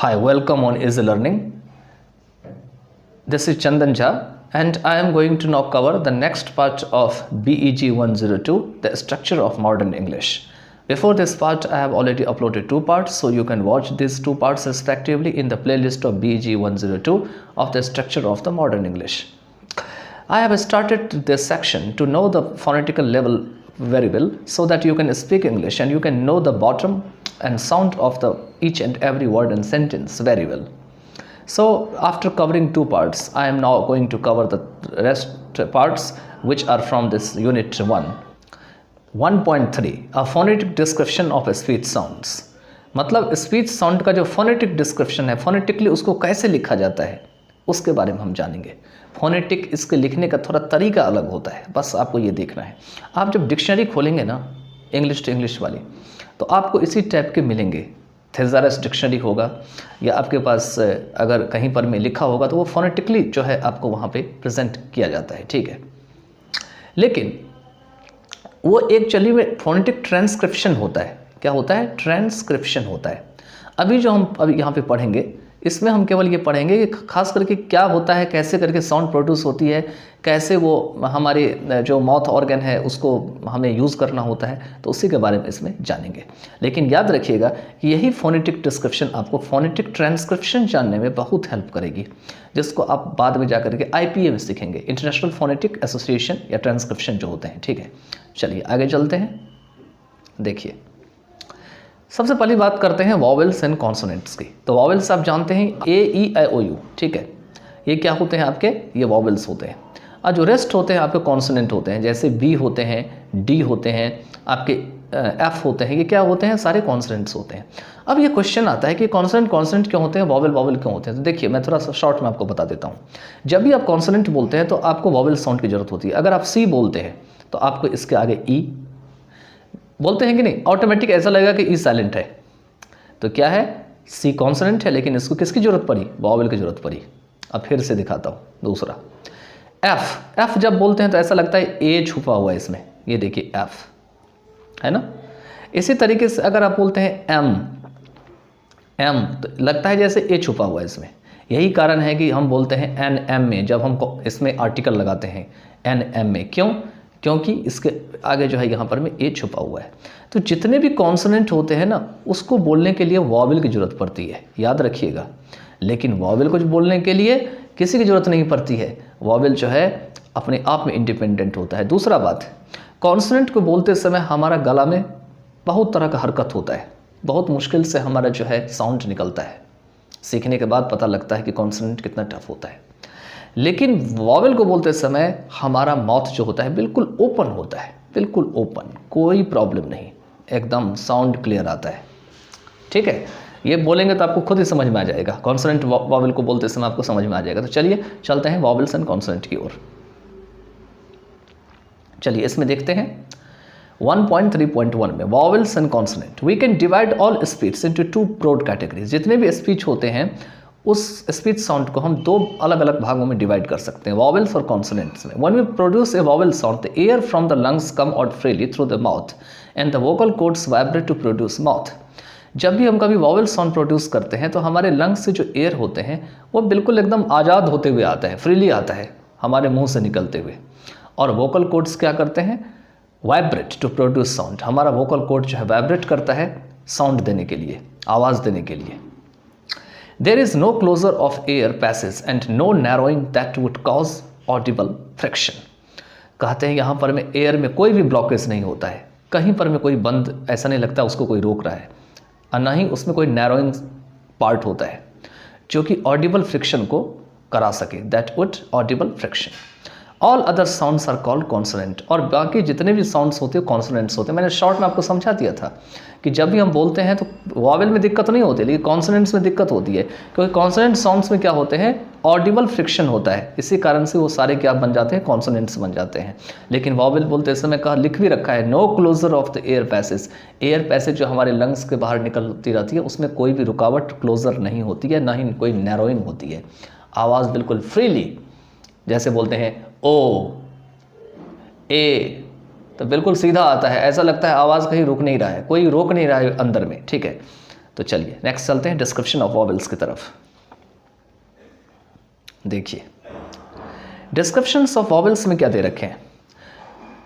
Hi, welcome on Easy Learning. This is Chandan Jha and I am going to now cover the next part of BEG 102, the structure of modern English. Before this part, I have already uploaded two parts, so you can watch these two parts respectively in the playlist of BEG 102 of the structure of the modern English. I have started this section to know the phonetical level very well so that you can speak English and you can know the bottom and sound of the each and every word and sentence very well. So after covering two parts, I am now going to cover the rest parts which are from this unit 1. 1.3 A phonetic description of speech sounds. मतलब speech sound का जो phonetic description है, phonetically उसको कैसे लिखा जाता है उसके बारे में हम जानेंगे. फोनेटिक इसके लिखने का थोड़ा तरीका अलग होता है, बस आपको ये देखना है. आप जब डिक्शनरी खोलेंगे ना इंग्लिश टू इंग्लिश वाली, तो आपको इसी टाइप के मिलेंगे. थेसारस डिक्शनरी होगा या आपके पास अगर कहीं पर में लिखा होगा तो वो फोनेटिकली जो है आपको वहाँ पे प्रेजेंट किया जाता है, ठीक है. लेकिन वो एक्चुअली में फोनेटिक ट्रांसक्रिप्शन होता है. क्या होता है? ट्रांसक्रिप्शन होता है. अभी जो हम अभी यहाँ पे पढ़ेंगे इसमें हम केवल ये पढ़ेंगे कि खास करके क्या होता है, कैसे करके साउंड प्रोड्यूस होती है, कैसे वो हमारे जो माउथ ऑर्गन है उसको हमें यूज़ करना होता है, तो उसी के बारे में इसमें जानेंगे. लेकिन याद रखिएगा कि यही फोनेटिक डिस्क्रिप्शन आपको फोनेटिक ट्रांसक्रिप्शन जानने में बहुत हेल्प करेगी, जिसको आप बाद में जाकर के IPA में सीखेंगे, इंटरनेशनल फोनेटिक एसोसिएशन या ट्रांसक्रिप्शन जो होते हैं, ठीक है. चलिए आगे चलते हैं. देखिए सबसे पहली बात करते हैं वॉवेल्स एंड कॉन्सोनेंट्स की. तो वॉवेल्स आप जानते हैं AEIOU, ठीक है. ये क्या होते हैं आपके? ये वॉवेल्स होते हैं. और जो रेस्ट होते हैं आपके कॉन्सोनेंट होते हैं, जैसे B होते हैं, D होते हैं, आपके F होते हैं. ये क्या होते हैं? सारे कॉन्सोनेंट्स होते हैं. अब ये क्वेश्चन आता है कि कॉन्सोनेंट क्यों होते हैं, वॉवेल क्यों होते हैं. तो देखिए मैं थोड़ा सा शॉर्ट में आपको बता देता हूँ. जब भी आप कॉन्सोनेंट बोलते हैं तो आपको वॉवेल साउंड की जरूरत होती है. अगर आप C बोलते हैं तो आपको इसके आगे E बोलते हैं कि नहीं, ऑटोमेटिक ऐसा लगेगा कि ई साइलेंट है. तो क्या है? सी कॉन्सोनेंट है, लेकिन इसको किसकी जरूरत पड़ी? वॉवेल की जरूरत पड़ी. अब फिर से दिखाता हूँ. दूसरा एफ जब बोलते हैं तो ऐसा लगता है ए छुपा हुआ है इसमें. ये देखिए एफ है ना. इसी तरीके से अगर आप बोलते हैं एम तो लगता है जैसे ए छुपा हुआ है इसमें. यही कारण है कि हम बोलते हैं NM में, जब हम इसमें आर्टिकल लगाते हैं NM में. क्योंकि इसके आगे जो है यहाँ पर में ए छुपा हुआ है. तो जितने भी कॉन्सोनेंट होते हैं ना उसको बोलने के लिए वॉवेल की ज़रूरत पड़ती है, याद रखिएगा. लेकिन वॉवेल को बोलने के लिए किसी की ज़रूरत नहीं पड़ती है. वॉवेल जो है अपने आप में इंडिपेंडेंट होता है. दूसरा बात, कॉन्सोनेंट को बोलते समय हमारा गला में बहुत तरह का हरकत होता है. बहुत मुश्किल से हमारा जो है साउंड निकलता है. सीखने के बाद पता लगता है कि कॉन्सोनेंट कितना टफ होता है. लेकिन वॉवेल को बोलते समय हमारा माउथ जो होता है बिल्कुल ओपन होता है, बिल्कुल ओपन, कोई प्रॉब्लम नहीं, एकदम साउंड क्लियर आता है, ठीक है. ये बोलेंगे तो आपको खुद ही समझ में आ जाएगा. कॉन्सोनेंट वॉवेल को बोलते समय आपको समझ में आ जाएगा. तो चलिए चलते हैं वॉवेल्स एंड कॉन्सोनेंट की ओर. चलिए इसमें देखते हैं 1.3.1 में vowels and consonant. We can divide all speech into two broad categories. जितने भी स्पीच होते हैं उस स्पीच साउंड को हम दो अलग अलग भागों में डिवाइड कर सकते हैं, वॉवेल्स और कॉन्सोनेंट्स में. When we produce a vowel sound, the air from the lungs come out freely through the mouth and the vocal cords vibrate to produce mouth. जब भी हम कभी वॉवेल साउंड प्रोड्यूस करते हैं तो हमारे लंग्स से जो एयर होते हैं वो बिल्कुल एकदम आज़ाद होते हुए आता है, फ्रीली आता है हमारे मुँह से निकलते हुए. और वोकल कॉर्ड्स क्या करते हैं? Vibrate to produce sound. हमारा वोकल कॉर्ड जो है वाइब्रेट करता है साउंड देने के लिए, आवाज़ देने के लिए. There is no closure of air passes and no narrowing that would cause audible friction. कहते हैं यहाँ पर में एयर में कोई भी ब्लॉकेज नहीं होता है, कहीं पर में कोई बंद ऐसा नहीं लगता उसको कोई रोक रहा है, और ना ही उसमें कोई नैरोइंग पार्ट होता है जो कि ऑडिबल फ्रिक्शन को करा सके. That would audible friction. All other sounds are called consonant. और बाकी जितने भी साउंड्स होते हैं कॉन्सोनेंट्स होते हैं. मैंने शॉर्ट में आपको समझा दिया था कि जब भी हम बोलते हैं तो वॉवेल में दिक्कत नहीं होती, लेकिन कॉन्सोनेंट्स में दिक्कत होती है, क्योंकि कॉन्सोनेंट साउंड्स में क्या होते हैं? ऑडिबल फ्रिक्शन होता है. इसी कारण से वो सारे क्या बन जाते हैं? कॉन्सोनेंट्स बन जाते हैं. लेकिन वॉवेल बोलते समय कहा लिख भी रखा है no closure of the air passage. Air passage जो हमारे लंग्स के बाहर निकलती रहती है उसमें कोई भी रुकावट क्लोजर नहीं होती है, ना ही कोई नैरोइंग होती है. आवाज़ बिल्कुल फ्रीली, जैसे बोलते हैं ओ ए, तो बिल्कुल सीधा आता है. ऐसा लगता है आवाज़ कहीं रुक नहीं रहा है, कोई रोक नहीं रहा है अंदर में, ठीक है. तो चलिए नेक्स्ट चलते हैं डिस्क्रिप्शन ऑफ वॉवेल्स की तरफ। देखिए डिस्क्रिप्शंस ऑफ वॉवेल्स में क्या दे रखे हैं,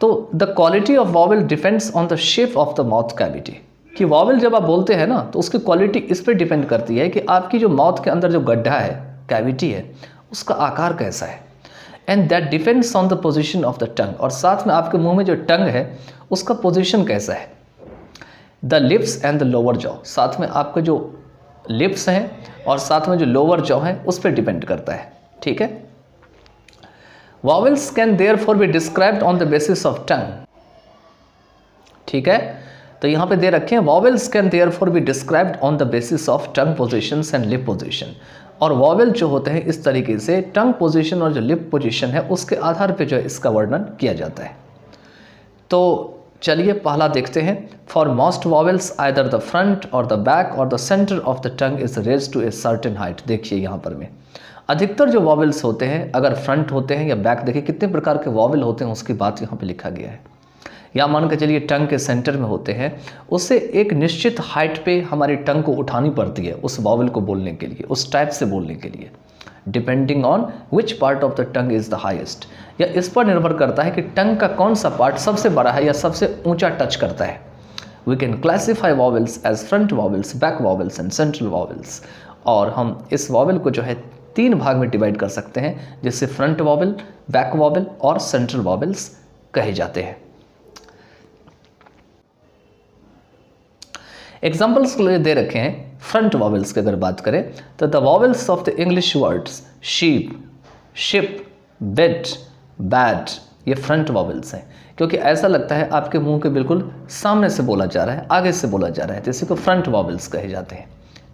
तो the quality of vowel depends on the shape of the mouth cavity, कि वॉवेल जब आप बोलते हैं ना तो उसकी क्वालिटी इस पर डिपेंड करती है कि आपकी जो माउथ के अंदर जो गड्ढा है, कैविटी है, उसका आकार कैसा है। And that depends on the position of the टंग, और साथ में आपके मुंह में जो टंग है उसका पोजीशन कैसा है। The lips and the lower jaw, साथ में आपके जो लिप्स हैं और साथ में जो लोअर जॉ है उस पर डिपेंड करता है, ठीक है। Vowels can therefore be described on the basis of tongue, ठीक है। तो यहाँ पे दे रखे हैं vowels can therefore be described on the basis of tongue positions and lip position, और वॉवेल जो होते हैं इस तरीके से टंग पोजीशन और जो लिप पोजीशन है उसके आधार पे जो है इसका वर्णन किया जाता है। तो चलिए पहला देखते हैं। For most vowels either the front or the back or the centre of the tongue is raised to a certain height. देखिए यहाँ पर में अधिकतर जो वॉवेल्स होते हैं अगर फ्रंट होते हैं या बैक, देखिए कितने प्रकार के वॉवेल होते हैं उसकी बात यहाँ पे लिखा गया है। या मान के चलिए टंग के सेंटर में होते हैं, उससे एक निश्चित हाइट पे हमारी टंग को उठानी पड़ती है उस वॉवेल को बोलने के लिए, उस टाइप से बोलने के लिए, depending on which part of the tongue is the highest, या इस पर निर्भर करता है कि टंग का कौन सा पार्ट सबसे बड़ा है या सबसे ऊंचा टच करता है। We can classify vowels as front vowels, back vowels and central vowels, और हम इस वॉवेल को जो है 3 भाग में डिवाइड कर सकते हैं, जिससे फ्रंट वॉवेल, बैक वॉवेल और सेंट्रल वॉवेल्स कहे जाते हैं। एग्जाम्पल्स के लिए दे रखे हैं फ्रंट वॉवेल्स की अगर बात करें तो the vowels of the English words sheep, ship, bet, bat, ये फ्रंट वॉवेल्स हैं, क्योंकि ऐसा लगता है आपके मुंह के बिल्कुल सामने से बोला जा रहा है, आगे से बोला जा रहा है, तो इसी को फ्रंट वॉवेल्स कहे जाते हैं,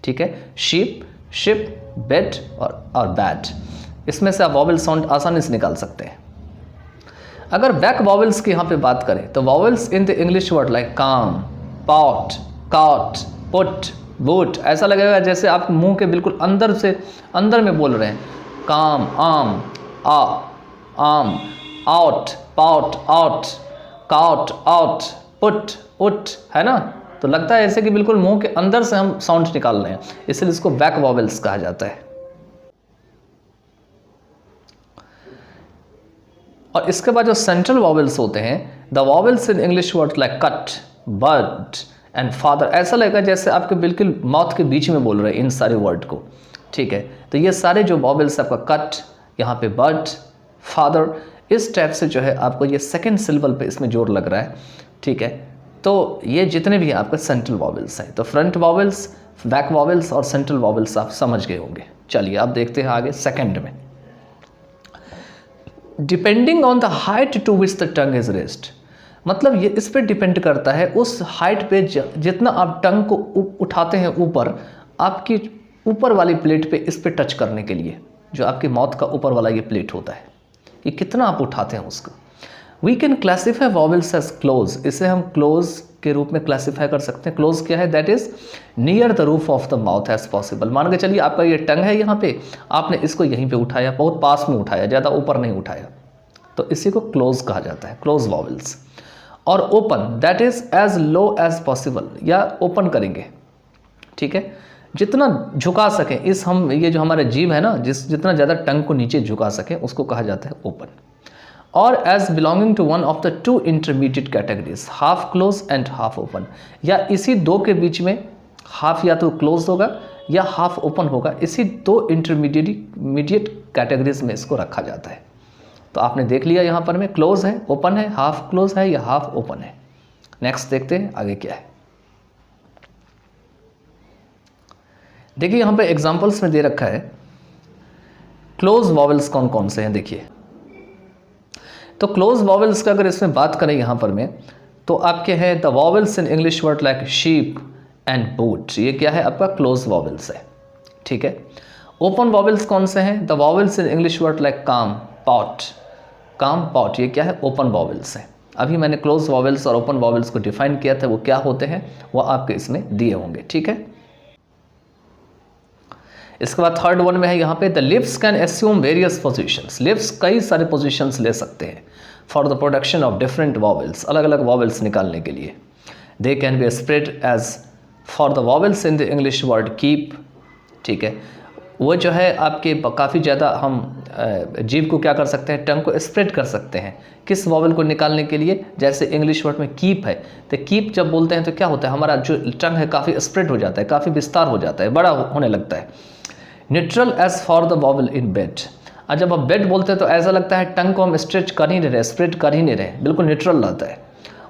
ठीक है। शीप, शिप, बेट और बैट, इसमें से आप वॉवेल साउंड आसानी से निकाल सकते हैं। अगर बैक वॉवेल्स की यहाँ पे बात करें तो vowels in the English word like काम, पॉट, कॉट, पुट, बूट, ऐसा लगेगा जैसे आप मुंह के बिल्कुल अंदर से अंदर में बोल रहे हैं। काम, आम, आम, out, pout, out, cout, out, put, उट, है ना। तो लगता है ऐसे कि बिल्कुल मुंह के अंदर से हम साउंड निकाल रहे हैं, इसलिए इसको बैक वॉवेल्स कहा जाता है। और इसके बाद जो सेंट्रल वॉवेल्स होते हैं, the vowels in English word like cut, bird and father, ऐसा लगेगा जैसे आपके बिल्कुल माउथ के बीच में बोल रहे हैं इन सारे वर्ड को, ठीक है। तो ये सारे जो वॉवेल्स आपका कट, यहाँ पे बर्ड, फादर, इस टाइप से जो है आपको ये सेकंड सिलेबल पे इसमें जोर लग रहा है, ठीक है। तो ये जितने भी आपके सेंट्रल वॉवेल्स हैं, तो फ्रंट वॉवेल्स, बैक वॉवेल्स और सेंट्रल वॉवेल्स आप समझ गए होंगे। चलिए अब देखते हैं आगे सेकंड में। Depending on the height to which the tongue is raised, मतलब ये इस पे डिपेंड करता है उस हाइट पे जितना आप टंग को उठाते हैं ऊपर, आपकी ऊपर वाली प्लेट पे इस पे टच करने के लिए, जो आपकी माउथ का ऊपर वाला ये प्लेट होता है, ये कितना आप उठाते हैं उसको। We can classify vowels as close, इसे हम क्लोज के रूप में क्लासीफाई कर सकते हैं। क्लोज क्या है? That is near the roof of the mouth as possible. मान के चलिए आपका ये टंग है यहाँ पे, आपने इसको यहीं पे उठाया, बहुत पास में उठाया, ज़्यादा ऊपर नहीं उठाया, तो इसी को क्लोज कहा जाता है, क्लोज वॉवेल्स। और open, that is as low as possible, या ओपन करेंगे, ठीक है, जितना झुका सकें इस हम ये जो हमारे जीभ है ना, जितना ज़्यादा टंग को नीचे झुका सकें उसको कहा जाता है ओपन। और as belonging to one of the two intermediate categories, half close and half open, या इसी दो के बीच में हाफ या तो क्लोज होगा या हाफ ओपन होगा, इसी दो इंटरमीडिएट कैटेगरीज में इसको रखा जाता है। तो आपने देख लिया यहाँ पर में क्लोज है, ओपन है, हाफ क्लोज है या हाफ ओपन है। नेक्स्ट देखते हैं आगे क्या है। देखिए यहाँ पे एग्जांपल्स में दे रखा है क्लोज वॉवेल्स कौन कौन से हैं। देखिए तो क्लोज वॉवेल्स का अगर इसमें बात करें यहाँ पर में, तो आपके हैं the vowels in English word like sheep and boot, ये क्या है आपका क्लोज वॉवेल्स है, ठीक है। ओपन वॉवेल्स कौन से हैं? The vowels in English word like काम, पॉट, काम, पॉट, ये क्या है? ओपन वॉवेल्स है। अभी मैंने क्लोज वॉवेल्स और ओपन वॉवेल्स को डिफाइन किया था, वो क्या होते हैं वो आपके इसमें दिए होंगे, ठीक है। इसके बाद थर्ड वन में है यहाँ पे the lips can assume various positions, lips कई सारे पोजीशंस ले सकते हैं for the production of different vowels, अलग अलग वॉवेल्स निकालने के लिए। They can be spread as for the vowels in the English word keep, ठीक है, वो जो है आपके काफ़ी ज़्यादा हम जीभ को क्या कर सकते हैं, टंग को स्प्रेड कर सकते हैं किस वॉवेल को निकालने के लिए। जैसे इंग्लिश वर्ड में कीप है, तो कीप जब बोलते हैं तो क्या होता है, हमारा जो टंग है काफ़ी स्प्रेड हो जाता है, काफ़ी विस्तार हो जाता है, बड़ा होने लगता है। Neutral as for the vowel in bed, और जब आप बेड बोलते हैं तो ऐसा लगता है टंग को हम स्ट्रेच कर ही नहीं रहे, स्प्रेड कर ही नहीं रहे, बिल्कुल न्यूट्रल रहता है।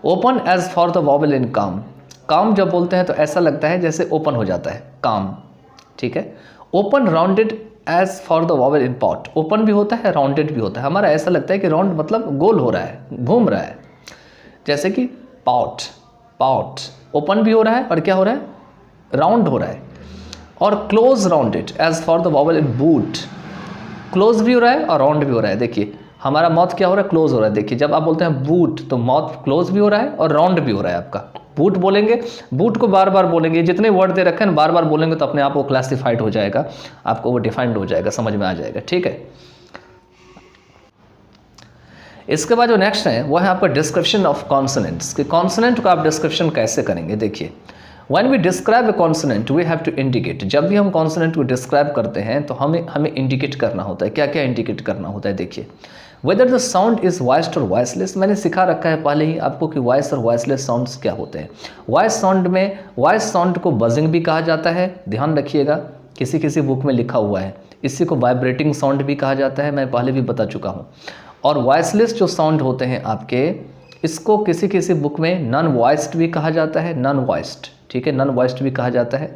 Open as for the vowel in calm, calm जब बोलते हैं तो ऐसा लगता है जैसे ओपन हो जाता है काम, ठीक है। Open rounded as for the vowel in pot, open भी होता है राउंडेड भी होता है, हमारा ऐसा लगता है कि राउंड मतलब गोल हो रहा है, घूम रहा है, जैसे कि पॉट, पॉट ओपन भी हो रहा है और क्या हो रहा है, राउंड हो रहा है। और close rounded as for the vowel in boot, close भी हो रहा है और राउंड भी हो रहा है। देखिए हमारा माउथ क्या हो रहा है, क्लोज हो रहा है। देखिए जब आप बोलते हैं बूट तो माउथ क्लोज भी हो रहा है और राउंड भी हो रहा है आपका। बूट बोलेंगे, बूट को बार बार बोलेंगे, जितने वर्ड दे रखे हैं बार बार बोलेंगे तो अपने आप वो क्लासिफाइड हो जाएगा, आपको वो डिफाइंड हो जाएगा, समझ में आ जाएगा, ठीक है। इसके बाद जो नेक्स्ट है वो है आपका डिस्क्रिप्शन ऑफ कॉन्सोनेंट्स, कि कॉन्सोनेंट का आप डिस्क्रिप्शन कैसे करेंगे। देखिए When we describe a consonant, we have to indicate. जब भी हम कॉन्सोनेंट को डिस्क्राइब करते हैं तो हमें इंडिकेट करना होता है। क्या क्या इंडिकेट करना होता है, देखिए weather the sound is voiced और वॉइसलेस, मैंने सिखा रखा है पहले ही आपको कि वॉइस और वॉइसलेस साउंड्स क्या होते हैं। वॉइस साउंड में, वॉइस साउंड को बजिंग भी कहा जाता है, ध्यान रखिएगा, किसी किसी बुक में लिखा हुआ है। इसी को वाइब्रेटिंग साउंड भी कहा जाता है, मैं पहले भी बता चुका हूँ। और वॉइसलेस जो साउंड होते हैं आपके, इसको किसी किसी बुक में नॉन वॉइस्ड भी कहा जाता है, नॉन वॉइस्ड, ठीक है, नॉन वॉइस्ड भी कहा जाता है।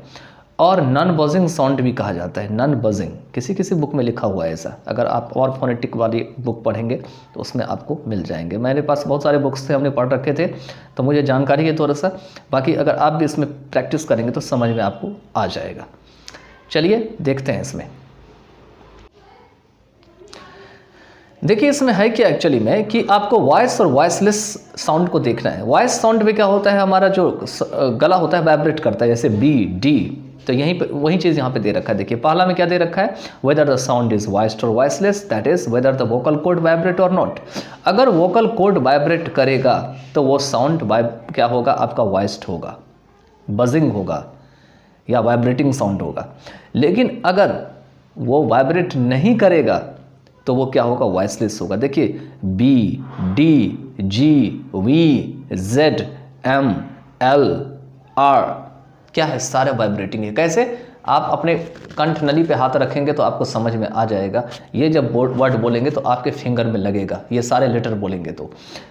और नॉन बजिंग साउंड भी कहा जाता है, नॉन बजिंग, किसी किसी बुक में लिखा हुआ है ऐसा। अगर आप और फोनेटिक वाली बुक पढ़ेंगे तो उसमें आपको मिल जाएंगे। मेरे पास बहुत सारे बुक्स थे, हमने पढ़ रखे थे, तो मुझे जानकारी है थोड़ा सा। बाकी अगर आप भी इसमें प्रैक्टिस करेंगे तो समझ में आपको आ जाएगा। चलिए देखते हैं इसमें। देखिए इसमें है क्या एक्चुअली में, कि आपको वॉइस और वॉइसलेस साउंड को देखना है। वॉइस साउंड में क्या होता है, हमारा जो गला होता है वाइब्रेट करता है, जैसे बी डी, तो यहीं पे वही चीज़ यहाँ पे दे रखा है। देखिए पहला में क्या दे रखा है, whether the sound is voiced और voiceless, that is whether the vocal cord vibrate और नॉट। अगर वोकल कोड वाइब्रेट करेगा तो वो साउंड क्या होगा, आपका वॉइस्ड होगा, बजिंग होगा या वाइब्रेटिंग साउंड होगा। लेकिन अगर वो वाइब्रेट नहीं करेगा तो वो क्या होगा, वॉइसलेस होगा। देखिए B D G V Z M L R क्या है, सारे वाइब्रेटिंग है। कैसे, आप अपने कंठ नली पे हाथ रखेंगे तो आपको समझ में आ जाएगा। ये जब वर्ड बोलेंगे तो आपके फिंगर में लगेगा, ये सारे लेटर बोलेंगे तो।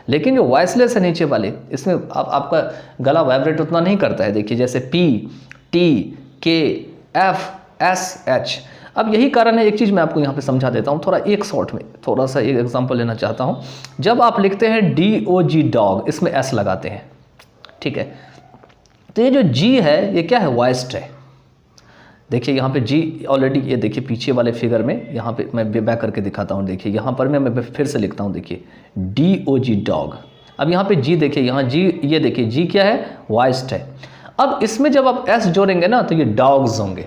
लेकिन जो वॉइसलेस है नीचे वाले, इसमें आपका गला वाइब्रेट उतना नहीं करता है। देखिए जैसे पी टी के एफ एस एच। अब यही कारण है, एक चीज़ मैं आपको यहाँ पे समझा देता हूँ थोड़ा एक शॉर्ट में, थोड़ा सा एक एग्जांपल लेना चाहता हूँ। जब आप लिखते हैं DOG डॉग, इसमें एस लगाते हैं, ठीक है, तो ये जो जी है ये क्या है, वॉइस्ड है। देखिए यहाँ पे जी ऑलरेडी, ये देखिए पीछे वाले फिगर में, यहाँ पे मैं बैक करके दिखाता हूँ। देखिए यहाँ पर मैं फिर से लिखता हूँ, देखिए DOG डॉग। अब यहाँ पे जी देखिए, यहाँ जी, ये देखिए जी क्या है, वॉइस्ड है। अब इसमें जब आप एस जोड़ेंगे ना तो ये डॉग्स होंगे,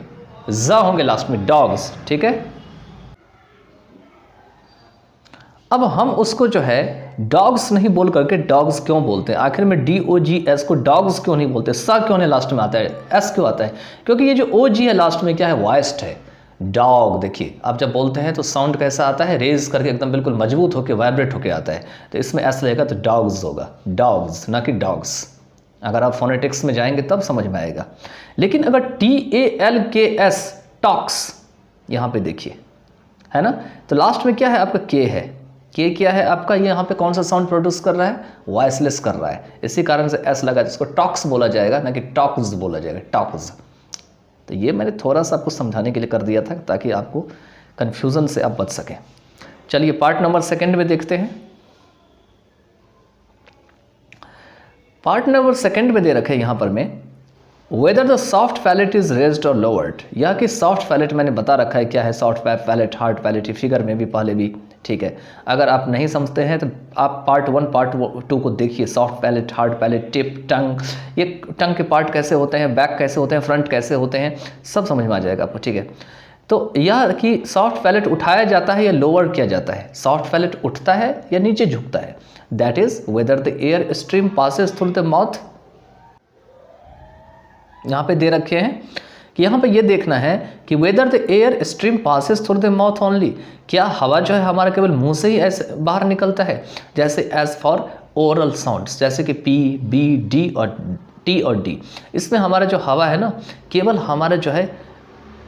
ज होंगे लास्ट में, डॉग्स, ठीक है। अब हम उसको जो है डॉग्स नहीं बोल करके डॉग्स क्यों बोलते हैं, आखिर में DOGS को डॉग्स क्यों नहीं बोलते, सा क्यों नहीं लास्ट में आता है, एस क्यों आता है, क्योंकि ये जो OG है लास्ट में क्या है, वॉइस्ड है। डॉग देखिए आप जब बोलते हैं तो साउंड कैसा आता है, रेज करके एकदम बिल्कुल मजबूत होकर वाइब्रेट होकर आता है, तो इसमें एस रहेगा तो डॉग्स होगा, डॉग्स ना कि डॉग्स। अगर आप फोनेटिक्स में जाएंगे तब समझ में आएगा। लेकिन अगर TALKS टॉक्स, यहाँ पे देखिए है ना, तो लास्ट में क्या है आपका के है, के क्या है आपका, ये यहाँ पे कौन सा साउंड प्रोड्यूस कर रहा है, वॉइसलेस कर रहा है, इसी कारण से एस लगा, जिसको टॉक्स बोला जाएगा ना कि टॉक्स बोला जाएगा, टॉक्स। तो ये मैंने थोड़ा सा आपको समझाने के लिए कर दिया था ताकि आपको कन्फ्यूज़न से आप बच सकें। चलिए पार्ट नंबर 2 में देखते हैं। पार्ट नंबर 2 में दे रखे यहाँ पर में, whether the soft palate is raised और लोवर्ड, या कि सॉफ्ट पैलेट मैंने बता रखा है क्या है, soft palate hard palette, figure में भी पहले भी, ठीक है। अगर आप नहीं समझते हैं तो आप पार्ट 1 पार्ट 2 को देखिए, soft palate, hard palate, tip, tongue, ये टंग के पार्ट कैसे होते हैं, बैक कैसे होते हैं, फ्रंट कैसे होते हैं, सब समझ में आ जाएगा आपको, ठीक है। तो यह कि सॉफ्ट पैलेट उठाया जाता है या लोअर किया जाता है, सॉफ्ट पैलेट उठता है या नीचे झुकता है, that is whether the air stream passes through the mouth, यहाँ पे दे रखे हैं कि यहाँ पे ये देखना है कि whether the air stream passes through the mouth only, क्या हवा जो है हमारा केवल मुंह से ही ऐसे बाहर निकलता है, जैसे एज फॉर ओरल साउंड्स, जैसे कि पी, बी, डी और टी और डी, इसमें हमारा जो हवा है ना केवल हमारा जो है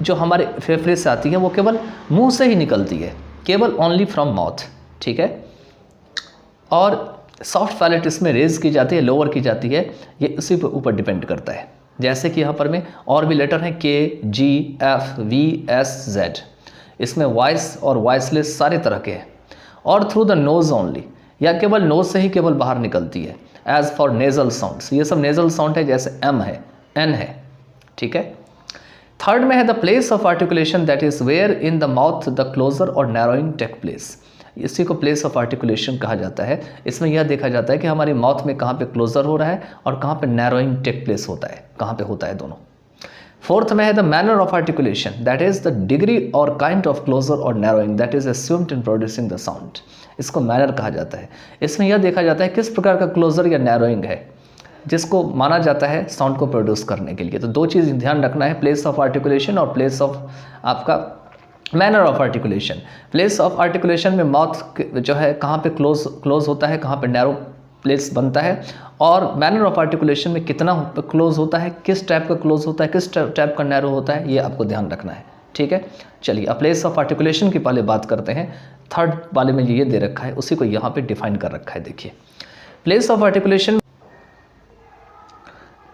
जो हमारे फेफड़े से आती है वो केवल मुंह से ही निकलती है, केवल ओनली फ्रॉम माउथ, ठीक है। और सॉफ्ट पैलेट इसमें रेज की जाती है, लोअर की जाती है, ये उसी पर ऊपर डिपेंड करता है। जैसे कि यहाँ पर में और भी लेटर हैं के, जी, एफ, वी, एस, जेड, इसमें वॉइस और वॉइसलेस सारे तरह के हैं। और थ्रू द नोज ओनली, या केवल नोज से ही केवल बाहर निकलती है। एज फॉर नेजल साउंड्स, ये सब नेजल साउंड है, जैसे एम है, एन है, ठीक है। थर्ड में है the place of articulation that is where in the mouth the closure और नैरोइंग टेक प्लेस, इसी को प्लेस ऑफ आर्टिकुलेशन कहा जाता है। इसमें यह देखा जाता है कि हमारी माउथ में कहाँ पे क्लोजर हो रहा है और कहाँ पे नैरोइंग टेक प्लेस होता है, कहाँ पे होता है दोनों। फोर्थ में है the manner of articulation that is the degree और काइंड ऑफ क्लोजर और narrowing that is assumed in producing the sound, इसको मैनर कहा जाता है। इसमें यह देखा जाता है किस प्रकार का क्लोजर या नैरोइंग है जिसको माना जाता है साउंड को प्रोड्यूस करने के लिए। तो दो चीज़ ध्यान रखना है, प्लेस ऑफ आर्टिकुलेशन और प्लेस ऑफ आपका manner of articulation. Place of articulation में माउथ जो है कहाँ पे क्लोज होता है, कहाँ पे नैरो प्लेस बनता है, और मैनर ऑफ आर्टिकुलेशन में कितना क्लोज होता है, किस टाइप का क्लोज होता है, किस टाइप का नैरो होता है, ये आपको ध्यान रखना है, ठीक है। चलिए अब प्लेस ऑफ आर्टिकुलेशन की पहले बात करते हैं। थर्ड वाले में ये दे रखा है, उसी को यहाँ पे डिफाइन कर रखा है। देखिए प्लेस ऑफ आर्टिकुलेशन,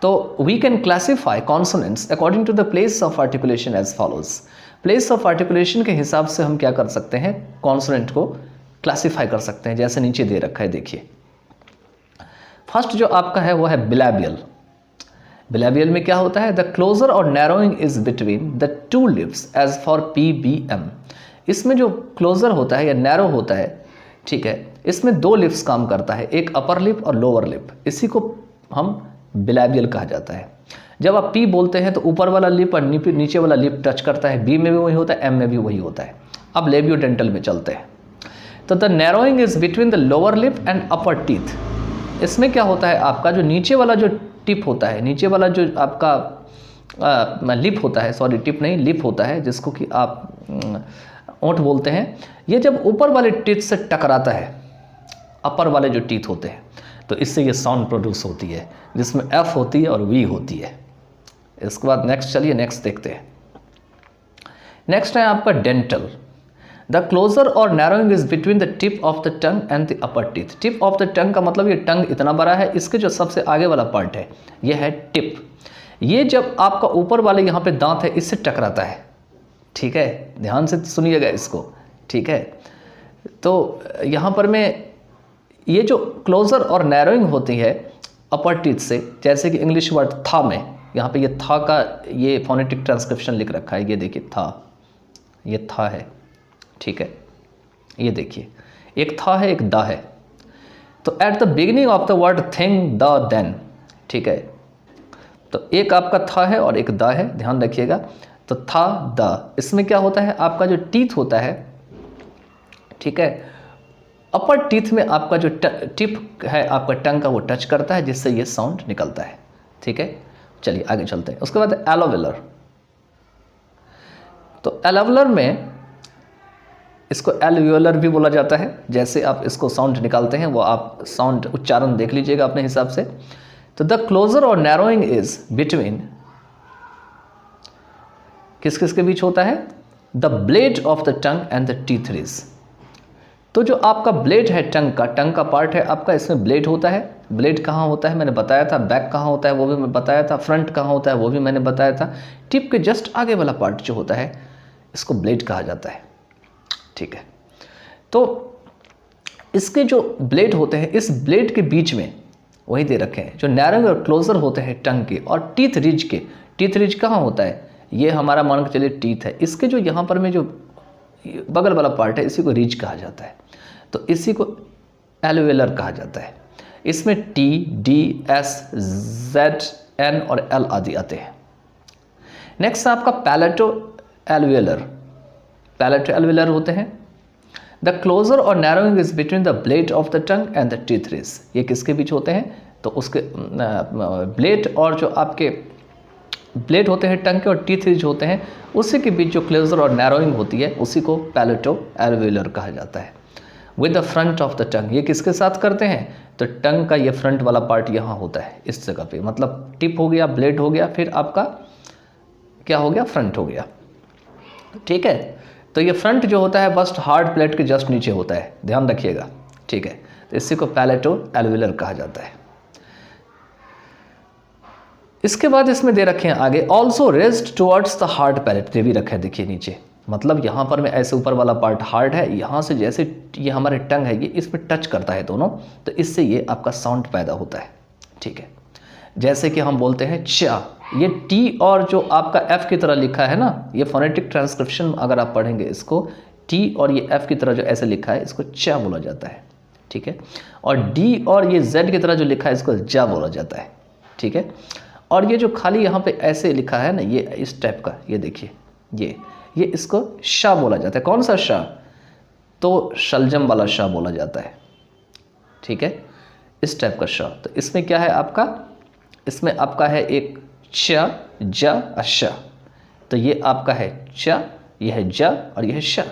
तो we can classify consonants according to the place of articulation as follows. Place of articulation के हिसाब से हम क्या कर सकते हैं, कॉन्सोनेंट को क्लासीफाई कर सकते हैं, जैसे नीचे दे रखा है। देखिए फर्स्ट जो आपका है वो है बिलैबियल। बिलैबियल में क्या होता है, द क्लोजर और narrowing is between the two lips as for P, B, M. इसमें जो क्लोजर होता है या नैरो होता है, ठीक है, इसमें दो लिप्स काम करता है, एक अपर लिप और लोअर लिप, इसी को हम बिलैबियल कहा जाता है। जब आप पी बोलते हैं तो ऊपर वाला लिप और नीचे वाला लिप टच करता है, बी में भी वही होता है, एम में भी वही होता है। अब लेबियोडेंटल में चलते हैं, तो the narrowing is between the lower lip and upper teeth. इसमें क्या होता है, आपका जो नीचे वाला जो टिप होता है, नीचे वाला जो आपका लिप होता है, सॉरी टिप नहीं लिप होता है, जिसको कि आप ओंठ बोलते हैं, ये जब ऊपर वाले टीथ से टकराता है, अपर वाले जो टीथ होते हैं, तो इससे ये साउंड प्रोड्यूस होती है, जिसमें एफ होती है और वी होती है। इसके बाद नेक्स्ट चलिए नेक्स्ट देखते हैं। नेक्स्ट है आपका डेंटल। द क्लोजर और narrowing is between the tip of the tongue and the upper teeth. Tip of the टंग का मतलब ये टंग इतना बड़ा है, इसके जो सबसे आगे वाला पार्ट है ये है टिप। ये जब आपका ऊपर वाले यहाँ पे दांत है इससे टकराता है, ठीक है, ध्यान से सुनिएगा इसको, ठीक है। तो यहाँ पर में ये जो क्लोजर और नैरोइंग होती है अपर टीथ से, जैसे कि इंग्लिश वर्ड था में, यहाँ पे ये था का ये फोनेटिक ट्रांसक्रिप्शन लिख रखा है, ये देखिए था, ये था है, ठीक है, ये देखिए एक था है एक दा है। तो at the beginning of the word thing the then, ठीक है, तो एक आपका था है और एक दा है, ध्यान रखिएगा। तो था द, इसमें क्या होता है, आपका जो टीथ होता है, ठीक है, अपर टीथ में आपका जो टिप है आपका टंग का वो टच करता है, जिससे ये साउंड निकलता है, ठीक है। चलिए आगे चलते हैं। उसके बाद एलोवेलर। तो एलोवेलर में इसको एल्वियोलर भी बोला जाता है, जैसे आप इसको साउंड निकालते हैं वो आप साउंड उच्चारण देख लीजिएगा अपने हिसाब से। तो द क्लोजर और नैरोइंग इज बिटवीन, किस किस के बीच होता है, the blade of the tongue and the teeth ridge. तो जो आपका ब्लेड है टंग का पार्ट है आपका, इसमें ब्लेड होता है। ब्लेड कहाँ होता है मैंने बताया था, बैक कहाँ होता है वो भी मैं बताया था, फ्रंट कहाँ होता है वो भी मैंने बताया था। टिप के जस्ट आगे वाला पार्ट जो होता है इसको ब्लेड कहा जाता है, ठीक है। तो इसके जो ब्लेड होते हैं, इस ब्लेड के बीच में वही दे रखे हैं जो नैरोइंग और क्लोजर होते हैं टंग के और टीथ रिज के। टीथ रिज कहाँ होता है, ये हमारा मान के चलिए टीथ है, इसके जो यहाँ पर में जो बगल वाला पार्ट है इसी को रिज कहा जाता है, तो इसी को एल्वियोलर कहा जाता है। इसमें T, D, S, Z, N और एल आदि आते हैं। नेक्स्ट आपका पैलेटो एल्वियोलर। पैलेटो एल्वियोलर होते हैं, द क्लोजर और narrowing is between the blade of the tongue and the teeth ridge. ये किसके बीच होते हैं, तो उसके ब्लेड और जो आपके ब्लेड होते हैं टंग के और टीथ जो होते हैं उसी के बीच जो क्लोजर और नैरोइंग होती है उसी को पैलेटो एल्वियोलर कहा जाता है। With the front of the टंग, ये किसके साथ करते हैं, तो टंग का ये फ्रंट वाला पार्ट यहाँ होता है इस जगह पे, मतलब टिप हो गया, ब्लेड हो गया, फिर आपका क्या हो गया, फ्रंट हो गया। ठीक है, तो ये फ्रंट जो होता है बस्ट हार्ड प्लेट के जस्ट नीचे होता है, ध्यान रखिएगा। ठीक है, तो इसी को पैलेटो एल्वियोलर कहा जाता है। इसके बाद इसमें दे रखे हैं आगे also rest towards the hard palate, ये भी रखा है देखिए नीचे, मतलब यहाँ पर में ऐसे ऊपर वाला पार्ट हार्ड है, यहाँ से जैसे ये हमारे टंग है ये इस पर टच करता है दोनों, तो इससे ये आपका साउंड पैदा होता है। ठीक है, जैसे कि हम बोलते हैं चा, ये टी और जो आपका एफ की तरह लिखा है ना, ये फोनेटिक ट्रांसक्रिप्शन अगर आप पढ़ेंगे इसको, टी और ये एफ की तरह जो ऐसे लिखा है इसको चा बोला जाता है। ठीक है, और डी और ये जेड की तरह जो लिखा है इसको जा बोला जाता है। ठीक है, और ये जो खाली यहाँ पे ऐसे लिखा है ना, ये इस टाइप का, ये देखिए ये इसको शाह बोला जाता है। कौन सा शाह, तो शलजम वाला शाह बोला जाता है। ठीक है, इस टाइप का शाह। तो इसमें क्या है आपका, इसमें आपका है एक च, ज, अशा, तो ये आपका है च, यह है ज और यह है श।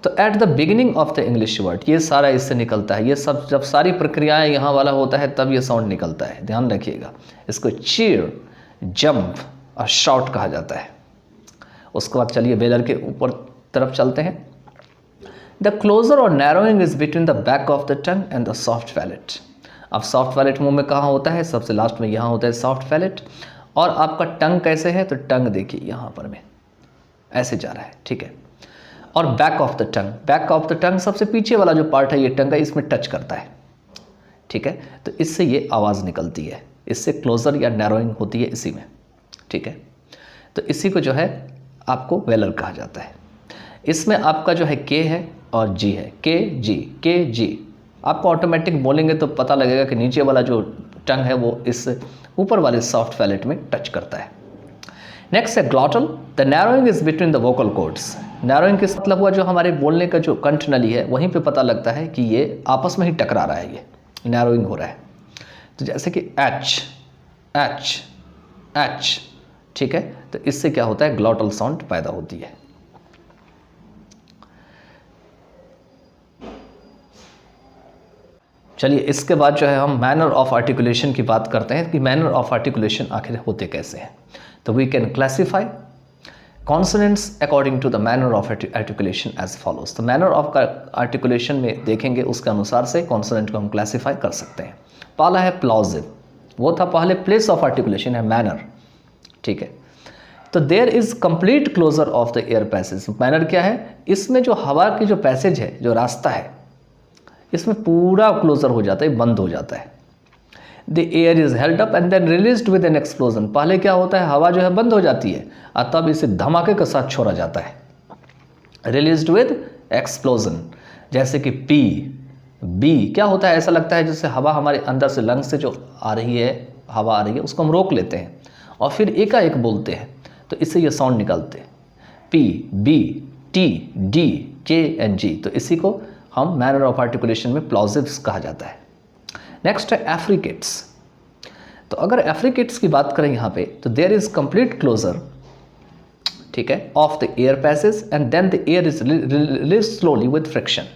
तो at the beginning of the English word, ये सारा इससे निकलता है, ये सब जब सारी प्रक्रियाएं यहाँ वाला होता है तब ये साउंड निकलता है, ध्यान रखिएगा। इसको चीयर, जंप और शॉट कहा जाता है। उसके बाद चलिए वेलर के ऊपर तरफ चलते हैं। द क्लोजर और narrowing is between the back of the tongue and the soft palate. अब सॉफ्ट पैलेट मुंह में कहाँ होता है, सबसे लास्ट में यहाँ होता है सॉफ्ट पैलेट। और आपका टंग कैसे है, तो टंग देखिए यहाँ पर में ऐसे जा रहा है। ठीक है, और back of the tongue, back of the टंग सबसे पीछे वाला जो पार्ट है ये टंग का, इसमें टच करता है। ठीक है, तो इससे ये आवाज़ निकलती है, इससे क्लोजर या नैरोइंग होती है इसी में। ठीक है, तो इसी को जो है आपको वेलर कहा जाता है। इसमें आपका जो है के है और जी है, के जी। आपको ऑटोमेटिक बोलेंगे तो पता लगेगा कि नीचे वाला जो टंग है वो इस ऊपर वाले सॉफ्ट पैलेट में टच करता है। नेक्स्ट है glottal. The narrowing is between the vocal cords. Narrowing किस मतलब हुआ, जो हमारे बोलने का जो कंठ नली है वहीं पे पता लगता है कि ये आपस में ही टकरा रहा है, ये नैरोइंग हो रहा है। तो जैसे कि एच एच एच। ठीक है, तो इससे क्या होता है, ग्लॉटल साउंड पैदा होती है। चलिए इसके बाद जो है हम मैनर ऑफ आर्टिकुलेशन की बात करते हैं कि मैनर ऑफ आर्टिकुलेशन आखिर होते कैसे हैं। तो we can classify consonants according to the manner of articulation as follows. तो मैनर ऑफ आर्टिकुलेशन में देखेंगे उसके अनुसार से कॉन्सोनेंट को हम क्लासिफाई कर सकते हैं। पहला है प्लॉजिव, वो था पहले प्लेस ऑफ आर्टिकुलेशन है मैनर। ठीक है, तो there is complete closure of the air passage. Manner क्या है, इसमें जो हवा की जो पैसेज है, जो रास्ता है, इसमें पूरा क्लोजर हो जाता है, बंद हो जाता है। The air is held up and then released with an explosion. पहले क्या होता है, हवा जो है बंद हो जाती है और तब इसे धमाके के साथ छोड़ा जाता है, रिलीज्ड विद एक्सप्लोजन। जैसे कि पी बी क्या होता है, ऐसा लगता है जैसे हवा हमारे अंदर से लंग्स से जो आ रही है, हवा आ रही है, उसको हम रोक लेते हैं और फिर एकाएक बोलते हैं, तो इससे ये साउंड निकलते हैं, पी बी टी डी के एंड जी। तो इसी को हम मैनर ऑफ आर्टिकुलेशन में प्लॉजिव्स कहा जाता है। नेक्स्ट है एफ्रिकेट्स। तो अगर एफ्रिकेट्स की बात करें यहाँ पे, तो देयर इज कंप्लीट क्लोजर, ठीक है, of the air passage and then the air is release slowly with friction.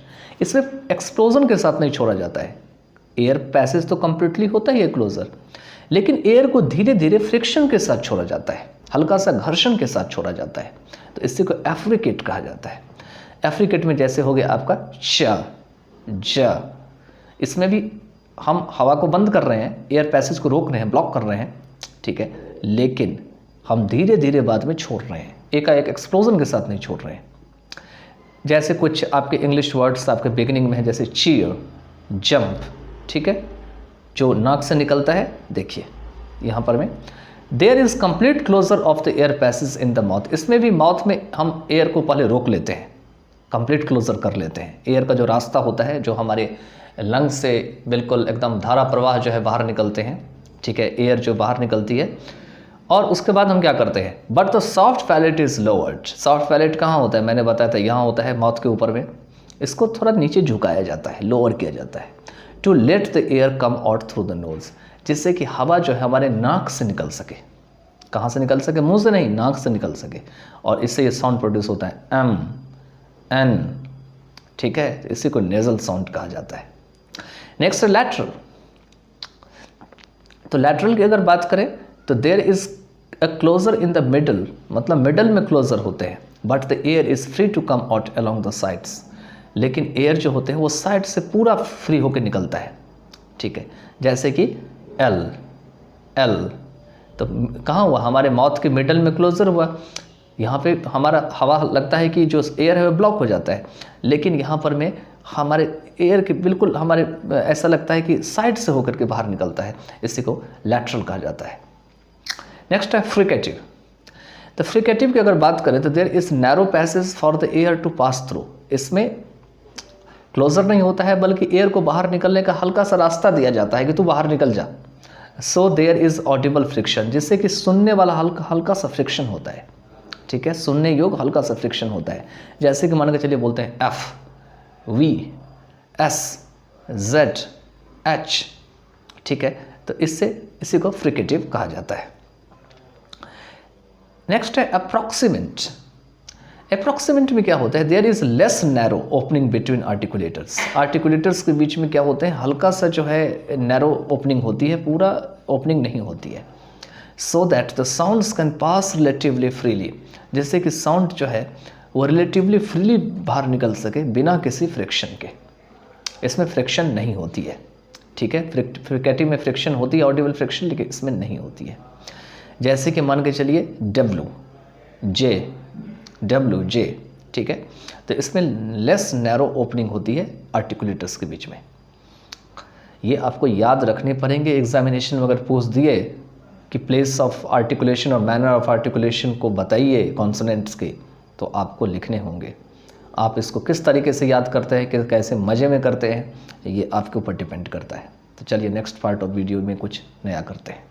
इसमें एक्सप्लोजन के साथ नहीं छोड़ा जाता है, एयर पैसेज तो कंप्लीटली होता ही है क्लोजर, लेकिन एयर को धीरे धीरे फ्रिक्शन के साथ छोड़ा जाता है, हल्का सा घर्षण के साथ छोड़ा जाता है, तो इसी को एफ्रिकेट कहा जाता है। एफ्रिकेट में जैसे हो गया आपका च ज, इसमें भी हम हवा को बंद कर रहे हैं, एयर पैसेज को रोक रहे हैं, ब्लॉक कर रहे हैं, ठीक है, लेकिन हम धीरे धीरे बाद में छोड़ रहे हैं, एकाएक एक्सप्लोजन के साथ नहीं छोड़ रहे हैं। जैसे कुछ आपके इंग्लिश वर्ड्स आपके बिगिनिंग में है, जैसे चीयर, जंप, ठीक है, जो नाक से निकलता है, देखिए यहाँ पर में there is complete closure of the air passage in the mouth. इसमें भी माउथ में हम एयर को पहले रोक लेते हैं, कंप्लीट क्लोजर कर लेते हैं। एयर का जो रास्ता होता है, जो हमारे लंग्स से बिल्कुल एकदम धारा प्रवाह जो है बाहर निकलते हैं, ठीक है, एयर जो बाहर निकलती है, और उसके बाद हम क्या करते हैं, but the soft palate is lowered. Soft palate कहाँ होता है, मैंने बताया था यहाँ होता है माउथ के ऊपर में, इसको थोड़ा नीचे झुकाया जाता है, लोअर किया जाता है, to let the air come out through the nose, जिससे कि हवा जो है हमारे नाक से निकल सके। कहाँ से निकल सके, मुंह से नहीं, नाक से निकल सके, और इससे ये साउंड प्रोड्यूस होता है एम, एन, ठीक है, इसी को नेजल साउंड कहा जाता है। नेक्स्ट है लैटरल। तो लैटरल की अगर बात करें तो there is a closure in the middle, मतलब मिडल में क्लोजर होते हैं, but the air is free to come out along the sides, लेकिन एयर जो होते हैं वो साइड से पूरा फ्री होकर निकलता है, ठीक है। जैसे कि एल, एल तो कहाँ हुआ, हमारे माउथ के मिडल में क्लोजर हुआ, यहाँ पे हमारा हवा लगता है कि जो एयर है वो ब्लॉक हो जाता है, लेकिन यहाँ पर में हमारे एयर के बिल्कुल हमारे ऐसा लगता है कि साइड से होकर के बाहर निकलता है, इसी को लैटरल कहा जाता है। नेक्स्ट है फ्रिकेटिव। तो फ्रिकेटिव की अगर बात करें तो there is narrow passage for the air to pass through, इसमें क्लोजर नहीं होता है बल्कि एयर को बाहर निकलने का हल्का सा रास्ता दिया जाता है कि तू बाहर निकल जा। So there is audible friction, जिससे कि सुनने वाला हल्का सा फ्रिक्शन होता है, ठीक है, सुनने योग्य हल्का सा फ्रिक्शन होता है। जैसे कि मान के चलिए बोलते हैं F, V, S, Z, H, ठीक है, तो इससे इसी को फ्रिकेटिव कहा जाता है। नेक्स्ट है अप्रॉक्सीमेंट। अप्रॉक्सीमेंट में क्या होता है, there is less narrow opening between articulators, articulators के बीच में क्या होते हैं, हल्का सा जो है नैरो ओपनिंग होती है, पूरा ओपनिंग नहीं होती है। So that the sounds can pass relatively freely, जिससे कि साउंड जो है वो रिलेटिवली फ्रीली बाहर निकल सके बिना किसी फ्रिक्शन के, इसमें फ्रिक्शन नहीं होती है, ठीक है। फ्रिकेटिव में फ्रिक्शन होती है, ऑडिबल फ्रिक्शन, लेकिन इसमें नहीं होती है। जैसे कि मान के चलिए डब्लू, जे, ठीक है, तो इसमें लेस नैरो ओपनिंग होती है आर्टिकुलेटर्स के बीच में। ये आपको याद रखने पड़ेंगे, एग्जामिनेशन में अगर पूछ दिए कि प्लेस ऑफ आर्टिकुलेशन और मैनर ऑफ आर्टिकुलेशन को बताइए कॉन्सोनेंट्स के, तो आपको लिखने होंगे। आप इसको किस तरीके से याद करते हैं, कि कैसे मज़े में करते हैं, ये आपके ऊपर डिपेंड करता है। तो चलिए नेक्स्ट पार्ट ऑफ वीडियो में कुछ नया करते हैं।